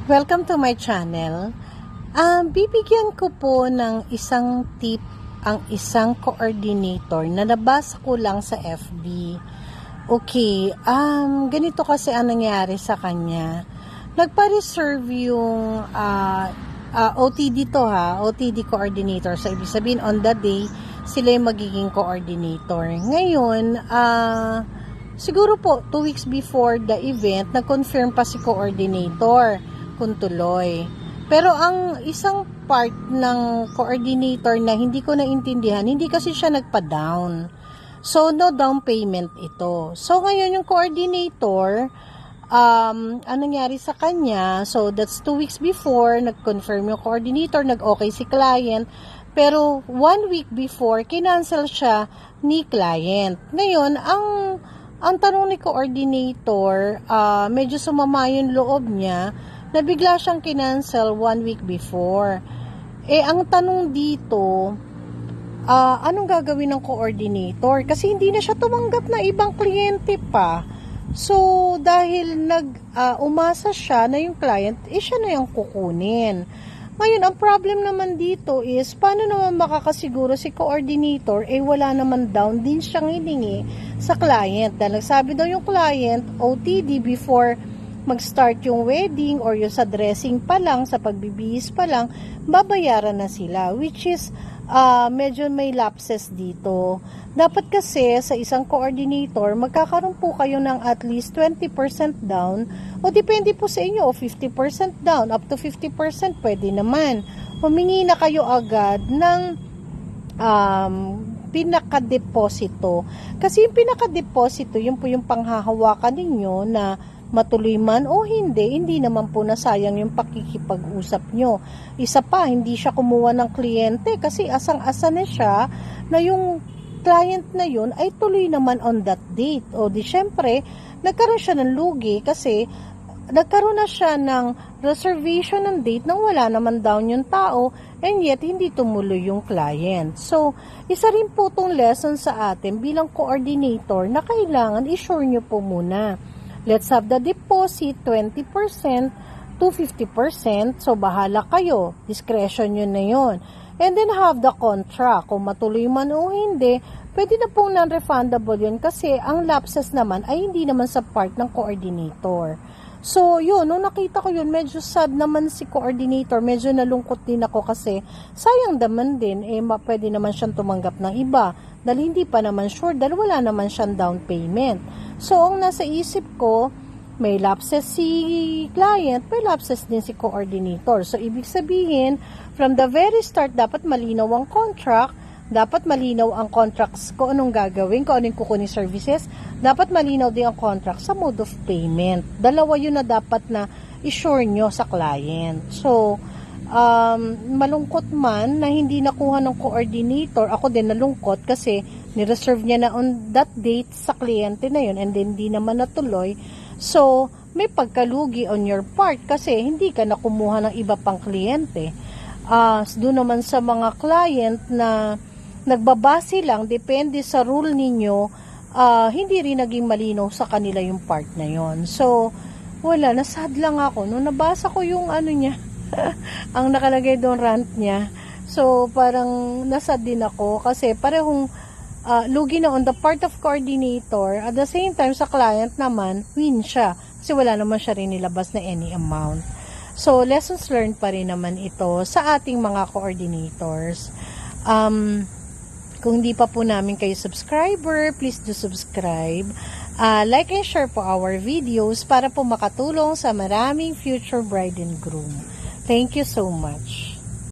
Welcome to my channel. Bibigyan ko po ng isang tip ang isang coordinator na nabasa ko lang sa FB. Okay, ganito kasi ang nangyari sa kanya. Nagpa-reserve yung OTD to OTD coordinator. So, ibig sabihin on the day, sila yung magiging coordinator. Ngayon, siguro po 2 weeks before the event, nag-confirm pa si coordinator kung tuloy. Pero ang isang part ng coordinator na hindi ko naintindihan, hindi kasi siya nagpa-down. So, no down payment ito. So, ngayon yung coordinator, ang nangyari sa kanya, so that's 2 weeks before, nag-confirm yung coordinator, nag-okay si client, pero 1 week before, kinancel siya ni client. Ngayon, ang tanong ni coordinator, medyo sumama yung loob niya, na bigla siyang kinancel 1 week before. Ang tanong dito, anong gagawin ng coordinator? Kasi hindi na siya tumanggap na ibang kliyente pa. So, dahil umasa siya na yung client, siya na yung kukunin. Ngayon, ang problem naman dito is, paano naman makakasiguro si coordinator, wala naman down din siyang hiningi sa client. Dahil nagsabi daw yung client, OTD before mag-start yung wedding or yung sa dressing pa lang, sa pagbibihis pa lang, babayaran na sila, which is medyo may lapses dito. Dapat kasi sa isang coordinator, magkakaroon po kayo ng at least 20% down o depende po sa inyo, o 50% down, up to 50% pwede naman. Humingi na kayo agad ng pinaka-deposito. Kasi yung pinaka-deposito, yun po yung panghahawakan ninyo na matuloy man o hindi naman po nasayang yung pakikipag-usap nyo. Isa pa, hindi siya kumuha ng kliyente kasi asang-asa na siya na yung client na yun ay tuloy naman on that date. O di syempre, nagkaroon siya ng lugi kasi nagkaroon na siya ng reservation ng date nang wala naman down yung tao and yet hindi tumuloy yung client. So, isa rin po itong lesson sa atin bilang coordinator na kailangan i-sure nyo po muna. Let's have the deposit 20% to 50%. So, bahala kayo. Discretion yun na yun. And then have the contract. Kung matuloy man o hindi, pwede na pong non-refundable yun kasi ang lapses naman ay hindi naman sa part ng coordinator. So, yun. Nung nakita ko yun, medyo sad naman si coordinator. Medyo nalungkot din ako kasi sayang naman din. Pwede naman siyang tumanggap ng iba. Dahil hindi pa naman sure. Dahil wala naman siyang down payment. So, ang nasa isip ko, may lapses si client, may lapses din si coordinator. So, ibig sabihin, from the very start, dapat malinaw ang contract, dapat malinaw ang contracts kung anong gagawin, kung anong kukunin services, dapat malinaw din ang contract sa mode of payment. Dalawa yun na dapat na i-sure nyo sa client. So, malungkot man na hindi nakuha ng coordinator, ako din nalungkot kasi ni-reserve niya na on that date sa kliyente na yun and then hindi naman natuloy. So, may pagkalugi on your part kasi hindi ka na kumuha ng iba pang kliyente. Doon naman sa mga client na nagbabase lang, depende sa rule ninyo, hindi rin naging malinaw sa kanila yung part na yon. So, wala, nasad lang ako. Nung nabasa ko yung niya, ang nakalagay doon rant niya. So, parang nasad din ako kasi parehong lugi na on the part of coordinator. At the same time, sa client naman, win siya. Kasi wala naman siya rin nilabas na any amount. So, lessons learned pa rin naman ito sa ating mga coordinators. Kung di pa po namin kayo subscriber, please do subscribe. Like and share po our videos para po makatulong sa maraming future bride and groom. Thank you so much.